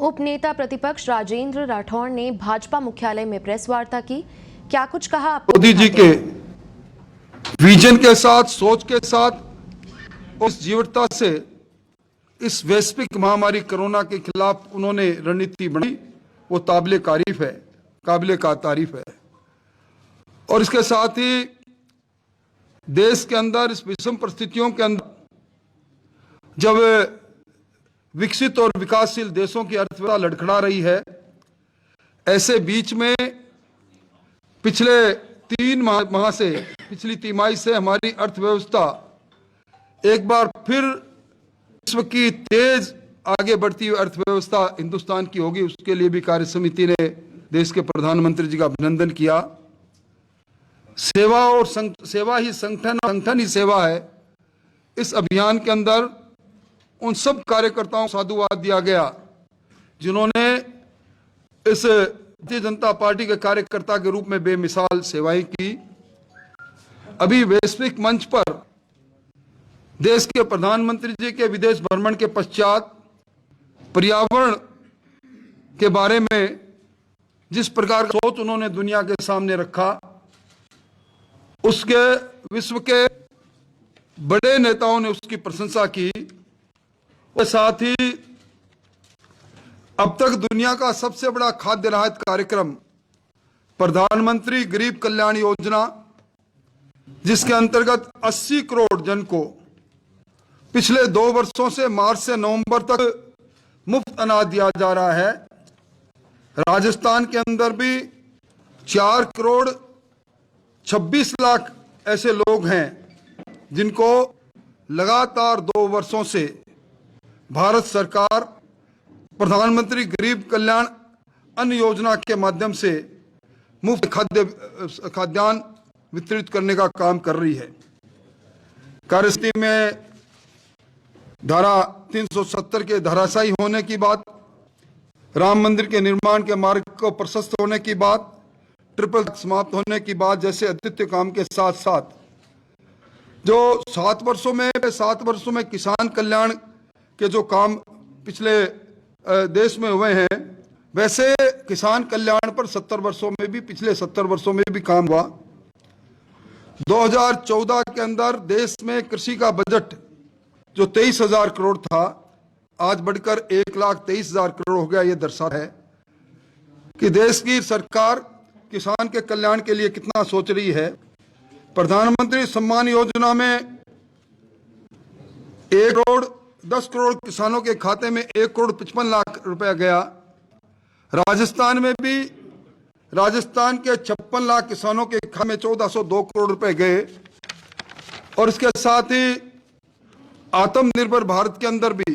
उप नेता प्रतिपक्ष राजेंद्र राठौड़ ने भाजपा मुख्यालय में प्रेस वार्ता की। क्या कुछ कहा आपको? मोदी जी के विजन के साथ, सोच के साथ, उस जीवटता से इस वैश्विक महामारी कोरोना के खिलाफ उन्होंने रणनीति बनाई, वो काबिले का तारीफ है। और इसके साथ ही देश के अंदर इस विषम परिस्थितियों के अंदर जब विकसित और विकासशील देशों की अर्थव्यवस्था लड़खड़ा रही है, ऐसे बीच में पिछले 3 माह से, पिछली तिमाही से हमारी अर्थव्यवस्था एक बार फिर विश्व की तेज आगे बढ़ती हुई अर्थव्यवस्था हिंदुस्तान की होगी। उसके लिए भी कार्य समिति ने देश के प्रधानमंत्री जी का अभिनंदन किया। सेवा और सेवा ही संगठन ही सेवा है। इस अभियान के अंदर उन सब कार्यकर्ताओं को साधुवाद दिया गया जिन्होंने इस भारतीय जनता पार्टी के कार्यकर्ता के रूप में बेमिसाल सेवाएं की। अभी वैश्विक मंच पर देश के प्रधानमंत्री जी के विदेश भ्रमण के पश्चात पर्यावरण के बारे में जिस प्रकार का सोच उन्होंने दुनिया के सामने रखा, उसके विश्व के बड़े नेताओं ने उसकी प्रशंसा की। और साथ ही अब तक दुनिया का सबसे बड़ा खाद्य राहत कार्यक्रम प्रधानमंत्री गरीब कल्याण योजना, जिसके अंतर्गत 80 करोड़ जन को पिछले 2 वर्षों से मार्च से नवंबर तक मुफ्त अनाज दिया जा रहा है। राजस्थान के अंदर भी 4 करोड़ 26 लाख ऐसे लोग हैं जिनको लगातार 2 वर्षों से भारत सरकार प्रधानमंत्री गरीब कल्याण अन्न योजना के माध्यम से मुफ्त खाद्यान्न वितरित करने का काम कर रही है। कार्यसूची में धारा 370 के धराशायी होने की बात, राम मंदिर के निर्माण के मार्ग को प्रशस्त होने की बात, ट्रिपल समाप्त होने की बात जैसे अद्वितीय काम के साथ साथ जो 7 वर्षों में किसान कल्याण के जो काम पिछले देश में हुए हैं, वैसे किसान कल्याण पर पिछले 70 वर्षों में भी काम हुआ। 2014 के अंदर देश में कृषि का बजट जो 23,000 करोड़ था, आज बढ़कर 1,23,000 करोड़ हो गया। यह दर्शाता है कि देश की सरकार किसान के कल्याण के लिए कितना सोच रही है। प्रधानमंत्री सम्मान योजना में 10 करोड़ किसानों के खाते में 1 करोड़ 55 लाख रुपया गया। राजस्थान में भी राजस्थान के 56 लाख किसानों के खाते में 1402 करोड़ रुपए गए। और इसके साथ ही आत्मनिर्भर भारत के अंदर भी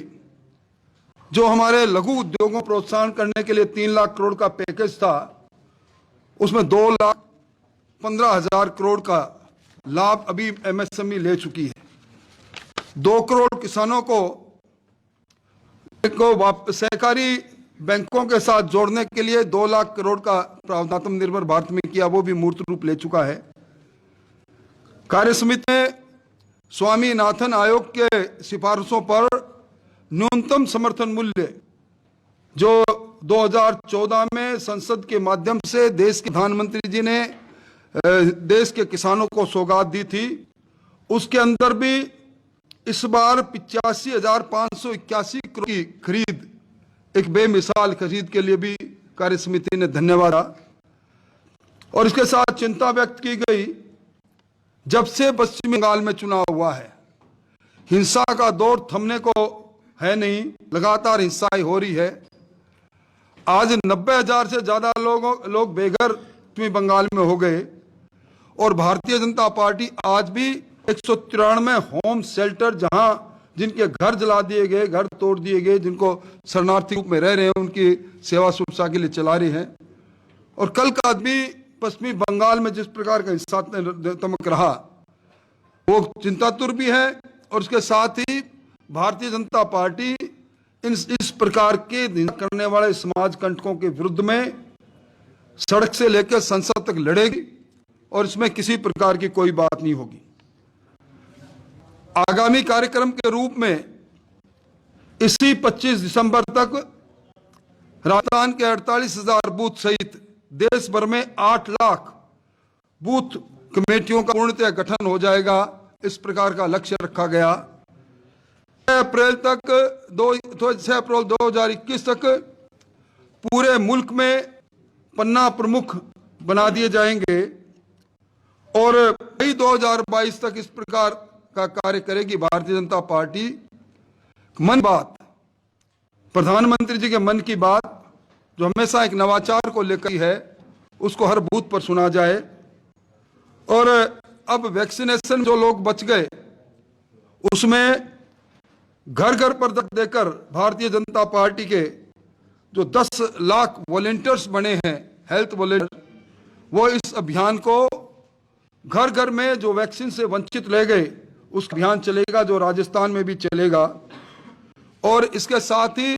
जो हमारे लघु उद्योगों को प्रोत्साहन करने के लिए 3 लाख करोड़ का पैकेज था, उसमें 2,15,000 करोड़ का लाभ अभी एमएसएमई ले चुकी है। 2 करोड़ किसानों को सहकारी बैंकों के साथ जोड़ने के लिए 2 लाख करोड़ का प्रावधान आत्मनिर्भर भारत में किया, वो भी मूर्त रूप ले चुका है। कार्य समिति ने स्वामीनाथन आयोग के सिफारिशों पर न्यूनतम समर्थन मूल्य जो 2014 में संसद के माध्यम से देश के प्रधानमंत्री जी ने देश के किसानों को सौगात दी थी, उसके अंदर भी इस बार 85,581 करोड़ की खरीद, एक बेमिसाल खरीद के लिए भी कार्य समिति ने धन्यवाद दिया। और इसके साथ चिंता व्यक्त की गई, जब से पश्चिम बंगाल में चुनाव हुआ है, हिंसा का दौर थमने को है नहीं, लगातार हिंसा ही हो रही है। आज 90,000 से ज्यादा लोग बेघर पश्चिमी बंगाल में हो गए। और भारतीय जनता पार्टी आज भी 193 होम शेल्टर, जहां जिनके घर जला दिए गए, घर तोड़ दिए गए, जिनको शरणार्थी रूप में रह रहे हैं, उनकी सेवा सुरक्षा के लिए चला रही है। और कल का भी पश्चिमी बंगाल में जिस प्रकार का हिंसात्मक रहा, वो चिंतातुर भी है। और उसके साथ ही भारतीय जनता पार्टी इस प्रकार के करने वाले समाज कंटकों के विरुद्ध में सड़क से लेकर संसद तक लड़ेगी और इसमें किसी प्रकार की कोई बात नहीं होगी। आगामी कार्यक्रम के रूप में इसी 25 दिसंबर तक राजस्थान के 48,000 बूथ सहित देश भर में 8 लाख बूथ कमेटियों का पूर्णतः गठन हो जाएगा, इस प्रकार का लक्ष्य रखा गया। 6 अप्रैल 2021 तक पूरे मुल्क में पन्ना प्रमुख बना दिए जाएंगे और मई 2022 तक इस प्रकार का कार्य करेगी भारतीय जनता पार्टी। मन की बात, प्रधानमंत्री जी के मन की बात जो हमेशा एक नवाचार को लेकर है, उसको हर बूथ पर सुना जाए। और अब वैक्सीनेशन जो लोग बच गए उसमें घर घर पर देकर भारतीय जनता पार्टी के जो 10 लाख वॉलेंटियर्स बने हैं, हेल्थ वॉलेंटियर, वो इस अभियान को घर घर में जो वैक्सीन से वंचित रह गए उस अभियान चलेगा, जो राजस्थान में भी चलेगा। और इसके साथ ही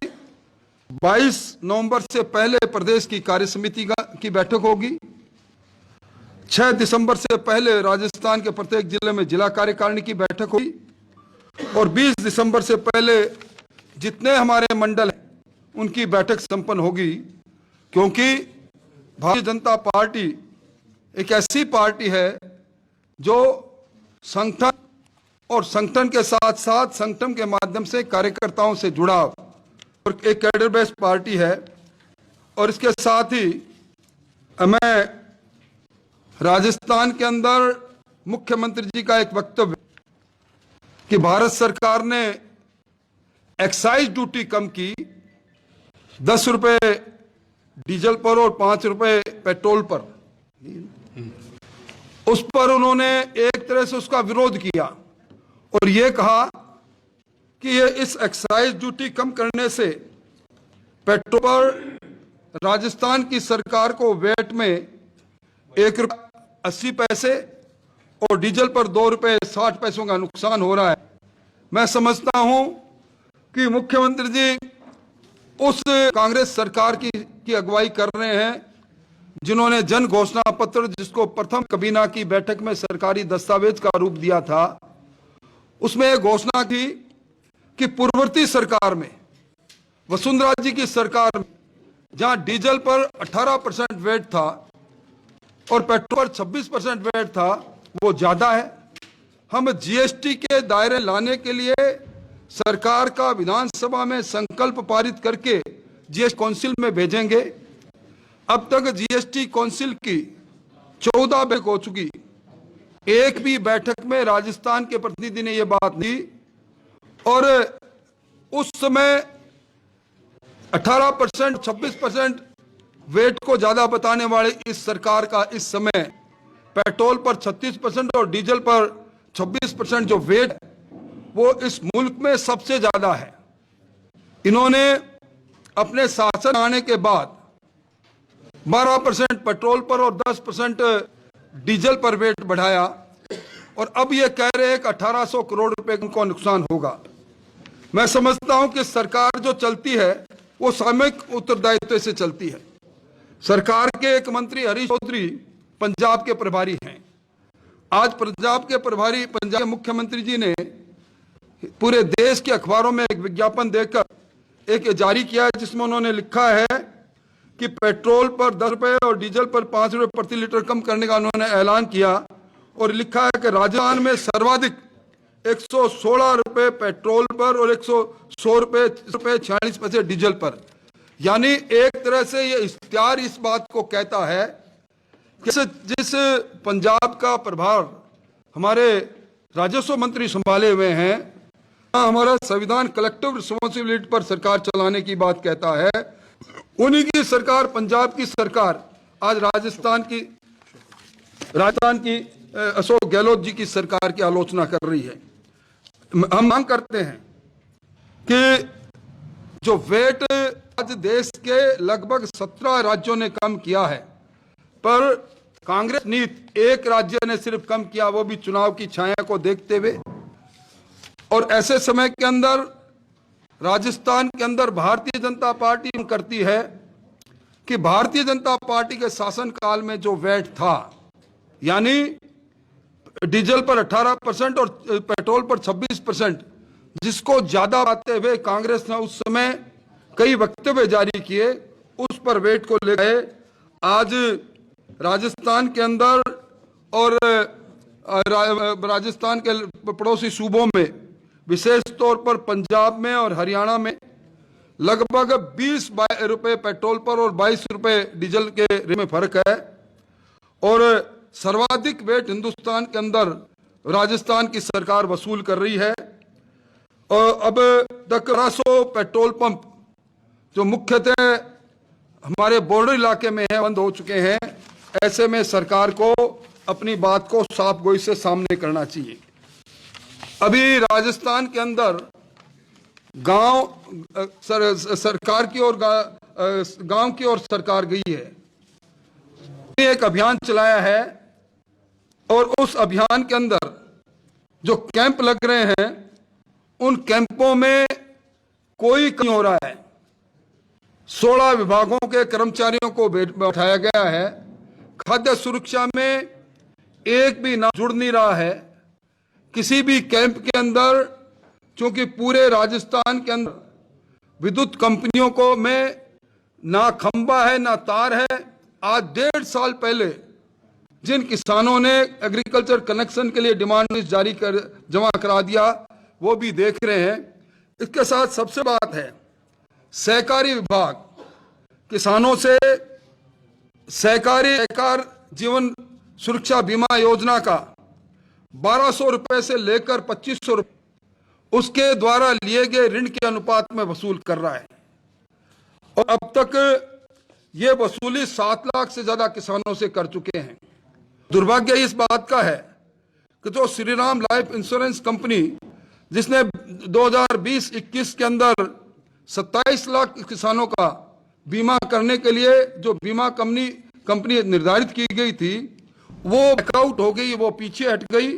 22 नवंबर से पहले प्रदेश की कार्य समिति की बैठक होगी। 6 दिसंबर से पहले राजस्थान के प्रत्येक जिले में जिला कार्यकारिणी की बैठक होगी और 20 दिसंबर से पहले जितने हमारे मंडल हैं उनकी बैठक संपन्न होगी। क्योंकि भारतीय जनता पार्टी एक ऐसी पार्टी है जो संगठन और संगठन के साथ साथ संगठन के माध्यम से कार्यकर्ताओं से जुड़ाव और एक कैडर बेस्ड पार्टी है। और इसके साथ ही मैं राजस्थान के अंदर मुख्यमंत्री जी का एक वक्तव्य कि भारत सरकार ने एक्साइज ड्यूटी कम की, 10 रुपए डीजल पर और 5 रुपए पेट्रोल पर, उस पर उन्होंने एक तरह से उसका विरोध किया और ये कहा कि ये इस एक्साइज ड्यूटी कम करने से पेट्रोल पर राजस्थान की सरकार को वैट में 1 रुपया 80 पैसे और डीजल पर 2 रुपए 60 पैसों का नुकसान हो रहा है। मैं समझता हूं कि मुख्यमंत्री जी उस कांग्रेस सरकार की अगुवाई कर रहे हैं जिन्होंने जन घोषणा पत्र, जिसको प्रथम कबीना की बैठक में सरकारी दस्तावेज का रूप दिया था, उसमें एक घोषणा की कि पूर्ववर्ती सरकार में, वसुंधरा जी की सरकार में, जहां डीजल पर 18% वैट था और पेट्रोल पर 26% वैट था, वो ज्यादा है। हम जीएसटी के दायरे लाने के लिए सरकार का विधानसभा में संकल्प पारित करके जीएसटी काउंसिल में भेजेंगे। अब तक जीएसटी काउंसिल की 14 बैठक हो चुकी, एक भी बैठक में राजस्थान के प्रतिनिधि ने यह बात नहीं। और उस समय 18% 26% वेट को ज्यादा बताने वाले इस सरकार का इस समय पेट्रोल पर 36% और डीजल पर 26% जो वेट वो इस मुल्क में सबसे ज्यादा है। इन्होंने अपने शासन आने के बाद 12% पेट्रोल पर और 10% डीजल पर वेट बढ़ाया और अब ये कह रहे हैं कि 1800 करोड़ रुपए को नुकसान होगा। मैं समझता हूं कि सरकार जो चलती है वो सामूहिक उत्तरदायित्व से चलती है। सरकार के एक मंत्री हरीश चौधरी पंजाब के प्रभारी हैं। आज पंजाब के प्रभारी, पंजाब के मुख्यमंत्री जी ने पूरे देश के अखबारों में एक विज्ञापन देकर एक जारी किया है जिसमें उन्होंने लिखा है कि पेट्रोल पर 10 रुपए और डीजल पर 5 रुपए प्रति लीटर कम करने का उन्होंने ऐलान किया और लिखा है कि राजस्थान में सर्वाधिक 116 रुपए पेट्रोल पर और 116 रुपए 46 पैसे डीजल पर। यानी एक तरह से ये इश्तिहार इस बात को कहता है कि जिस पंजाब का प्रभार हमारे राजस्व मंत्री संभाले हुए हैं, हमारा संविधान कलेक्टिव रिस्पॉन्सिबिलिटी पर सरकार चलाने की बात कहता है, उन्हीं की सरकार, पंजाब की सरकार आज राजस्थान की अशोक गहलोत जी की सरकार की आलोचना कर रही है। हम मांग करते हैं कि जो वेट आज देश के लगभग 17 राज्यों ने कम किया है, पर कांग्रेस नीति एक राज्य ने सिर्फ कम किया, वो भी चुनाव की छाया को देखते हुए। और ऐसे समय के अंदर राजस्थान के अंदर भारतीय जनता पार्टी करती है कि भारतीय जनता पार्टी के शासनकाल में जो वैट था, यानी डीजल पर 18% और पेट्रोल पर 26%, जिसको ज्यादा बताते हुए कांग्रेस ने उस समय कई वक्तव्य जारी किए पर वेट को लेकर आज राजस्थान के अंदर और राजस्थान के पड़ोसी सूबों में, विशेष तौर पर पंजाब में और हरियाणा में लगभग 20 रुपए पेट्रोल पर और 22 रुपए डीजल के रेट में फर्क है। और सर्वाधिक वेट हिंदुस्तान के अंदर राजस्थान की सरकार वसूल कर रही है। और अब तक 1200 पेट्रोल पंप जो मुख्यतः हमारे बॉर्डर इलाके में है बंद हो चुके हैं। ऐसे में सरकार को अपनी बात को साफ गोई से सामने करना चाहिए। अभी राजस्थान के अंदर सरकार की ओर गांव की ओर सरकार गई है, एक अभियान चलाया है और उस अभियान के अंदर जो कैंप लग रहे हैं उन कैंपों में कोई कमी हो रहा है। 16 विभागों के कर्मचारियों को बैठाया गया है। खाद्य सुरक्षा में एक भी नाम जुड़ नहीं रहा है किसी भी कैंप के अंदर, क्योंकि पूरे राजस्थान के अंदर विद्युत कंपनियों को में ना खंबा है ना तार है। आज 1.5 साल पहले जिन किसानों ने एग्रीकल्चर कनेक्शन के लिए डिमांड लिस्ट जारी कर जमा करा दिया वो भी देख रहे हैं। इसके साथ सबसे बात है, सहकारी विभाग किसानों से सहकार जीवन सुरक्षा बीमा योजना का 1200 रुपए से लेकर 2500 रुपए उसके द्वारा लिए गए ऋण के अनुपात में वसूल कर रहा है। और अब तक ये वसूली 7 लाख से ज्यादा किसानों से कर चुके हैं। दुर्भाग्य इस बात का है कि जो श्रीराम लाइफ इंश्योरेंस कंपनी जिसने 2020-21 के अंदर 27 लाख किसानों का बीमा करने के लिए जो बीमा कंपनी निर्धारित की गई थी वो बैकआउट हो गई, वो पीछे हट गई।